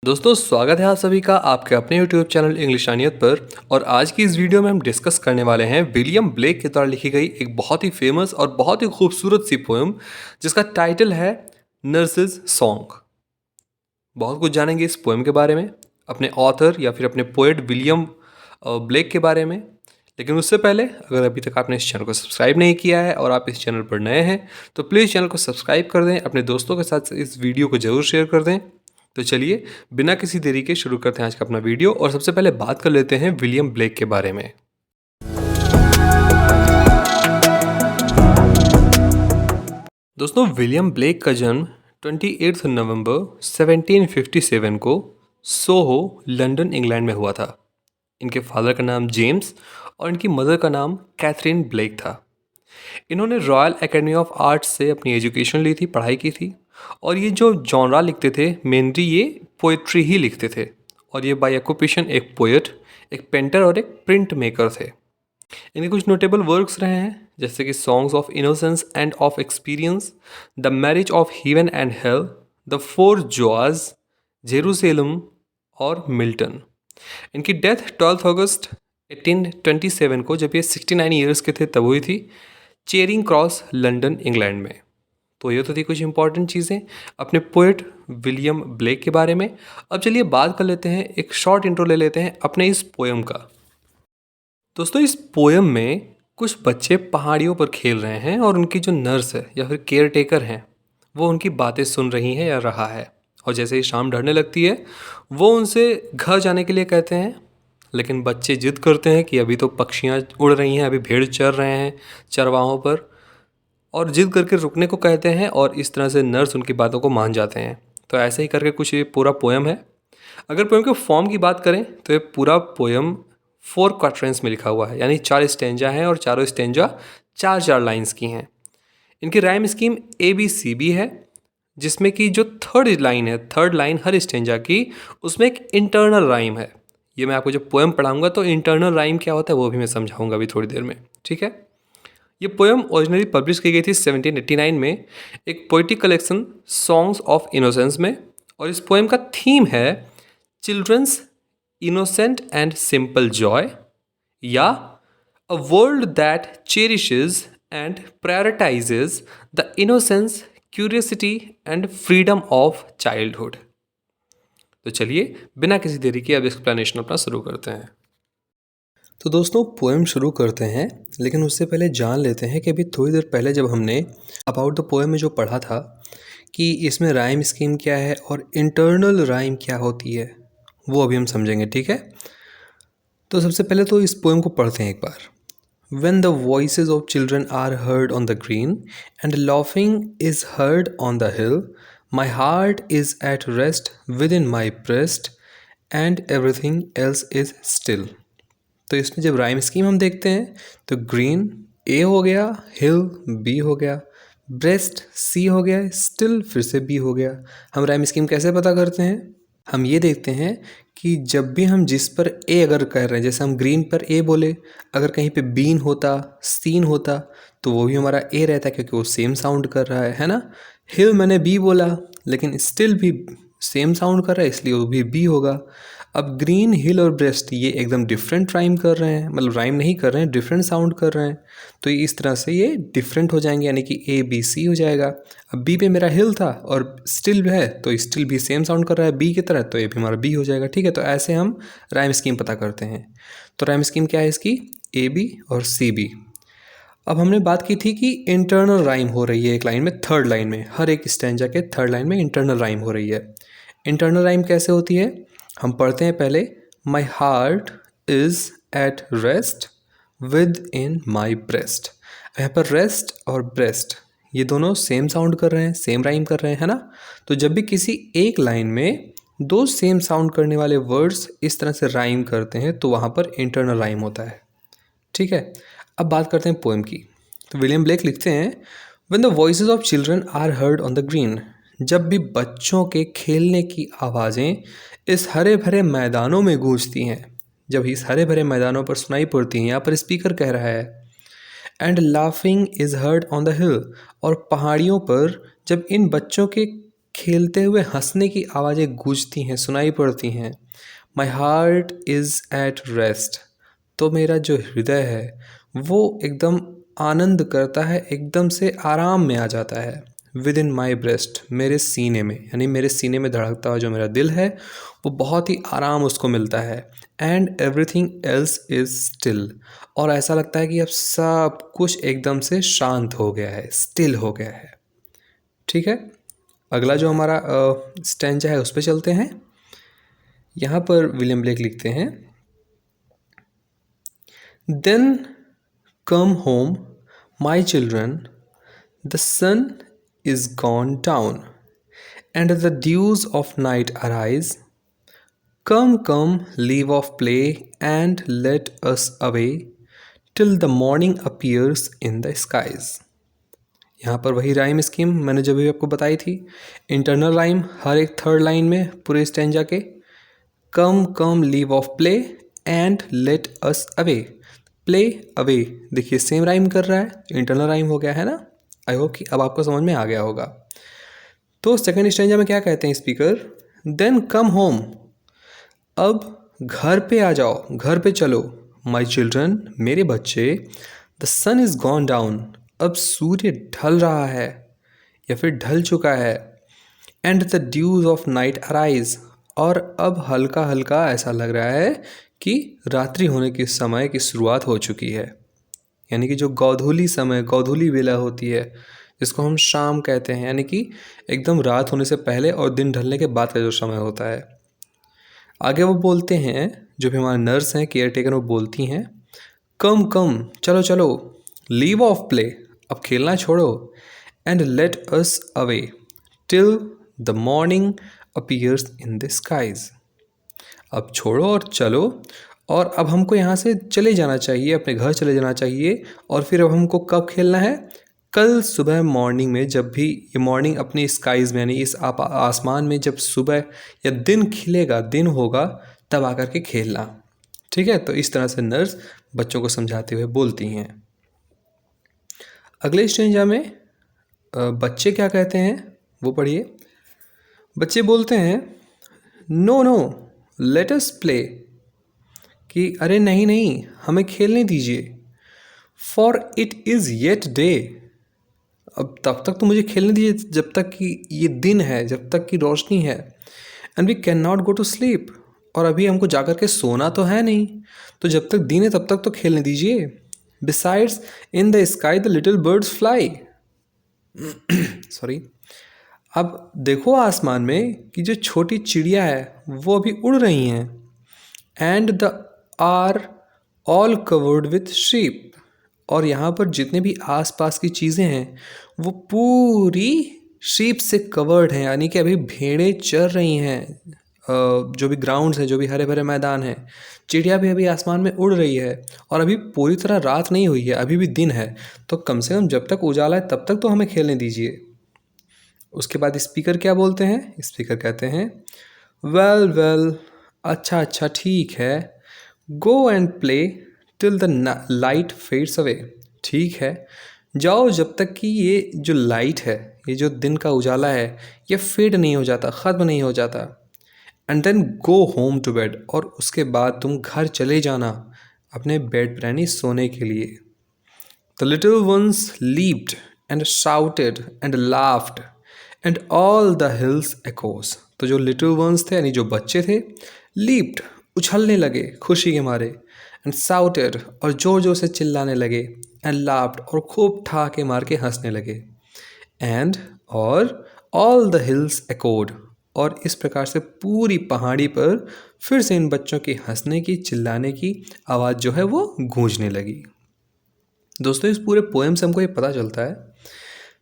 दोस्तों स्वागत है आप सभी का आपके अपने YouTube चैनल इंग्लिशानियत पर। और आज की इस वीडियो में हम डिस्कस करने वाले हैं विलियम ब्लेक के द्वारा लिखी गई एक बहुत ही फेमस और बहुत ही खूबसूरत सी पोएम जिसका टाइटल है नर्सेज सॉन्ग। बहुत कुछ जानेंगे इस पोएम के बारे में, अपने ऑथर या फिर अपने पोएट विलियम ब्लेक के बारे में। लेकिन उससे पहले अगर अभी तक आपने इस चैनल को सब्सक्राइब नहीं किया है और आप इस चैनल पर नए हैं तो प्लीज़ चैनल को सब्सक्राइब कर दें, अपने दोस्तों के साथ इस वीडियो को ज़रूर शेयर कर दें। तो चलिए बिना किसी देरी के शुरू करते हैं आज का अपना वीडियो और सबसे पहले बात कर लेते हैं विलियम ब्लेक के बारे में। दोस्तों विलियम ब्लेक का जन्म 28 नवंबर 1757 को सोहो लंदन इंग्लैंड में हुआ था। इनके फादर का नाम जेम्स और इनकी मदर का नाम कैथरीन ब्लेक था। इन्होंने रॉयल एकेडमी ऑफ आर्ट्स से अपनी एजुकेशन ली थी, पढ़ाई की थी। और ये जो जॉनरा लिखते थे मेनली ये पोइट्री ही लिखते थे। और ये बाय ऑक्यूपेशन एक पोएट, एक पेंटर और एक प्रिंट मेकर थे। इनके कुछ नोटेबल वर्क्स रहे हैं जैसे कि songs of innocence end of experience, the marriage of heaven and hell, the four jaws, Jerusalem और मिल्टन। इनकी डेथ 12 अगस्त 1827 को, जब ये 69 ईयर्स के थे, तब हुई थी, चेरिंग क्रॉस लंदन इंग्लैंड में। तो ये तो थी कुछ इंपॉर्टेंट चीज़ें अपने पोएट विलियम ब्लेक के बारे में। अब चलिए बात कर लेते हैं, एक शॉर्ट इंट्रो ले लेते हैं अपने इस पोएम का। दोस्तों इस पोएम में कुछ बच्चे पहाड़ियों पर खेल रहे हैं और उनकी जो नर्स है या फिर केयर टेकर हैं वो उनकी बातें सुन रही हैं या रहा है। और जैसे ही शाम ढलने लगती है वो उनसे घर जाने के लिए कहते हैं, लेकिन बच्चे जिद करते हैं कि अभी तो पक्षियाँ उड़ रही हैं, अभी भेड़ चर रहे हैं चरवाहों पर, और जिद करके रुकने को कहते हैं। और इस तरह से नर्स उनकी बातों को मान जाते हैं। तो ऐसे ही करके कुछ ये पूरा पोएम है। अगर पोएम के फॉर्म की बात करें तो ये पूरा पोएम 4 क्वाट्रेंस में लिखा हुआ है, यानी 4 स्टेंजा हैं और चारों स्टेंजा 4-4 लाइन्स की हैं। इनकी राइम स्कीम ABCB है, जिसमें कि जो थर्ड लाइन है, थर्ड लाइन हर स्टेंजा की, उसमें एक इंटरनल राइम है। ये मैं आपको जब पोएम पढ़ाऊंगा तो इंटरनल राइम क्या होता है वो भी मैं समझाऊंगा अभी थोड़ी देर में, ठीक है। ये पोएम ओरिजिनली पब्लिश की गई थी 1789 में एक poetic collection songs of innocence में। और इस पोएम का थीम है children's innocent and simple joy, या a world that cherishes and prioritises the innocence, curiosity and freedom of childhood. तो चलिए बिना किसी देरी के अब एक्सप्लेनेशन अपना शुरू करते हैं। तो दोस्तों पोएम शुरू करते हैं, लेकिन उससे पहले जान लेते हैं कि अभी थोड़ी देर पहले जब हमने अबाउट द पोएम में जो पढ़ा था कि इसमें राइम स्कीम क्या है और इंटरनल राइम क्या होती है, वो अभी हम समझेंगे, ठीक है। तो सबसे पहले तो इस पोएम को पढ़ते हैं एक बार। When the voices of children are heard on the green and laughing is heard on the hill, my heart is at rest within my breast and everything else is still। तो इसमें जब rhyme scheme हम देखते हैं तो green A हो गया, हिल B हो गया, ब्रेस्ट C हो गया, स्टिल फिर से B हो गया। हम राइम स्कीम कैसे पता करते हैं? हम ये देखते हैं कि जब भी हम जिस पर A अगर कह रहे हैं, जैसे हम ग्रीन पर A बोले, अगर कहीं पे बीन होता, सीन होता, तो वो भी हमारा A रहता है क्योंकि वो सेम साउंड कर रहा है ना। हिल मैंने B बोला लेकिन स्टिल भी सेम साउंड कर रहा है इसलिए वो भी B होगा। अब ग्रीन, हिल और ब्रेस्ट ये एकदम डिफरेंट राइम कर रहे हैं, मतलब राइम नहीं कर रहे हैं, डिफरेंट साउंड कर रहे हैं, तो इस तरह से ये डिफरेंट हो जाएंगे, यानी कि ABC हो जाएगा। अब बी पे मेरा हिल था और स्टिल है तो स्टिल भी सेम साउंड कर रहा है बी की तरह, तो ये भी हमारा B हो जाएगा, ठीक है। तो ऐसे हम राइम स्कीम पता करते हैं। तो राइम स्कीम क्या है इसकी? AB और CB। अब हमने बात की थी कि इंटरनल राइम हो रही है एक लाइन में, थर्ड लाइन में, हर एक स्टैंजा के थर्ड लाइन में इंटरनल राइम हो रही है। इंटरनल राइम कैसे होती है? हम पढ़ते हैं पहले, my heart is at rest with in my breast. यहाँ पर रेस्ट और ब्रेस्ट ये दोनों सेम साउंड कर रहे हैं, सेम राइम कर रहे हैं, है ना। तो जब भी किसी एक लाइन में दो सेम साउंड करने वाले वर्ड्स इस तरह से राइम करते हैं तो वहाँ पर इंटरनल राइम होता है, ठीक है। अब बात करते हैं पोएम की। तो विलियम ब्लेक लिखते हैं, when the voices of children are heard on the green, जब भी बच्चों के खेलने की आवाज़ें इस हरे भरे मैदानों में गूंजती हैं, जब इस हरे भरे मैदानों पर सुनाई पड़ती हैं, यहाँ पर स्पीकर कह रहा है, and laughing is heard on the हिल, और पहाड़ियों पर जब इन बच्चों के खेलते हुए हंसने की आवाज़ें गूंजती हैं, सुनाई पड़ती हैं। My heart is at rest, तो मेरा जो हृदय है वो एकदम आनंद करता है, एकदम से आराम में आ जाता है। विद इन माई ब्रेस्ट, मेरे सीने में, यानी मेरे सीने में धड़कता हुआ जो मेरा दिल है वो बहुत ही आराम उसको मिलता है। And everything else is still, और ऐसा लगता है कि अब सब कुछ एकदम से शांत हो गया है, स्टिल हो गया है। ठीक है, अगला जो हमारा स्टैंजा है उस पर चलते हैं। यहाँ पर विलियम ब्लेक लिखते हैं, then come home my children, the sun is gone down, and the dews of night arise. Come, come, leave off play, and let us away, till the morning appears in the skies. यहाँ पर वही rhyme scheme मैंने जब भी आपको बताई थी, internal rhyme हर एक थर्ड लाइन में पूरे स्टैंजा के। Come come leave off play and let us away, play away, देखिए सेम राइम कर रहा है, इंटरनल राइम हो गया है ना। आई होप कि अब आपको समझ में आ गया होगा। तो सेकंड स्टैंजा में क्या कहते हैं स्पीकर, देन कम होम, अब घर पे आ जाओ, घर पे चलो। माई चिल्ड्रन, मेरे बच्चे। The sun is gone down, अब सूर्य ढल रहा है या फिर ढल चुका है। And the dews of night arise, और अब हल्का हल्का ऐसा लग रहा है कि रात्रि होने के समय की शुरुआत हो चुकी है। यानी कि जो गोधूली समय, गोधूली वेला होती है जिसको हम शाम कहते हैं, यानी कि एकदम रात होने से पहले और दिन ढलने के बाद का जो समय होता है। आगे वो बोलते हैं, जो भी हमारे नर्स हैं, केयर टेकर, वो बोलती हैं, कम कम, चलो चलो, लीव ऑफ प्ले, अब खेलना छोड़ो, and let us away till the morning appears in the skies, अब छोड़ो और चलो, और अब हमको यहाँ से चले जाना चाहिए, अपने घर चले जाना चाहिए। और फिर अब हमको कब खेलना है, कल सुबह मॉर्निंग में, जब भी ये मॉर्निंग अपनी स्काइज़ में, यानी इस आसमान में जब सुबह या दिन खिलेगा, दिन होगा, तब आकर के खेलना। ठीक है, तो इस तरह से नर्स बच्चों को समझाते हुए बोलती हैं। अगले स्टेंजा में बच्चे क्या कहते हैं वो पढ़िए। बच्चे बोलते हैं, no no let us play, कि अरे नहीं नहीं, हमें खेलने दीजिए। For it is yet day, अब तब तक तो मुझे खेलने दीजिए जब तक कि ये दिन है, जब तक कि रोशनी है। And we can not go to sleep, और अभी हमको जाकर के सोना तो है नहीं, तो जब तक दिन है तब तक तो खेलने दीजिए। Besides in the sky the little birds fly, sorry, अब देखो आसमान में कि जो छोटी चिड़िया है वो अभी उड़ रही हैं। And the are all covered with sheep, और यहाँ पर जितने भी आसपास की चीज़ें हैं वो पूरी शीप से कवर्ड हैं, यानी कि अभी भेड़ें चर रही हैं। जो भी ग्राउंड्स हैं, जो भी हरे भरे मैदान हैं, चिड़िया भी अभी आसमान में उड़ रही है, और अभी पूरी तरह रात नहीं हुई है, अभी भी दिन है। तो कम से कम जब तक उजाला है तब तक तो हमें खेलने दीजिए। उसके बाद स्पीकर क्या बोलते हैं, स्पीकर कहते हैं, वेल वेल, अच्छा अच्छा ठीक है, go and play till the light fades away, ठीक है, जाओ जब तक कि ये जो लाइट है, ये जो दिन का उजाला है, ये फेड नहीं हो जाता, ख़त्म नहीं हो जाता। And then go home to bed, और उसके बाद तुम घर चले जाना अपने बेड पर, यानी सोने के लिए। The little ones leaped and shouted and laughed and all the hills echoes, तो जो लिटिल वंस थे, यानी जो बच्चे थे, लीप्ड, उछलने लगे खुशी के मारे, एंड शाउटेड, और जोर जोर से चिल्लाने लगे, एंड लाफ्ड, और खूब ठहाके मार के हंसने लगे, एंड, और ऑल द हिल्स एकोड, और इस प्रकार से पूरी पहाड़ी पर फिर से इन बच्चों की हंसने की, चिल्लाने की आवाज़ जो है वो गूंजने लगी। दोस्तों, इस पूरे पोएम से हमको ये पता चलता है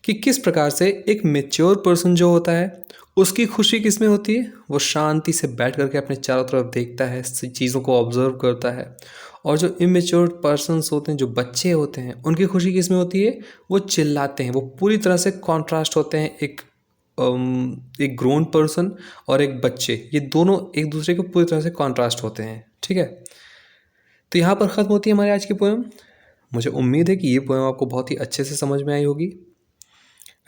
कि किस प्रकार से एक मेच्योर पर्सन जो होता है उसकी खुशी किस में होती है, वो शांति से बैठ करके अपने चारों तरफ देखता है, चीज़ों को ऑब्जर्व करता है। और जो इमेच्योर पर्सन्स होते हैं, जो बच्चे होते हैं, उनकी खुशी किस में होती है, वो चिल्लाते हैं, वो पूरी तरह से कॉन्ट्रास्ट होते हैं। एक ग्रोन पर्सन और एक बच्चे, ये दोनों एक दूसरे के पूरी तरह से कॉन्ट्रास्ट होते हैं। ठीक है, तो यहाँ पर ख़त्म होती है हमारी आज की पोएम। मुझे उम्मीद है कि ये पोएम आपको बहुत ही अच्छे से समझ में आई होगी।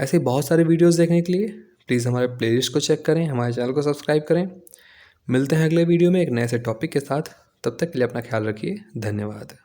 ऐसे बहुत सारे वीडियोस देखने के लिए प्लीज़ हमारे प्लेलिस्ट को चेक करें, हमारे चैनल को सब्सक्राइब करें। मिलते हैं अगले वीडियो में एक नए से टॉपिक के साथ। तब तक के लिए अपना ख्याल रखिए। धन्यवाद।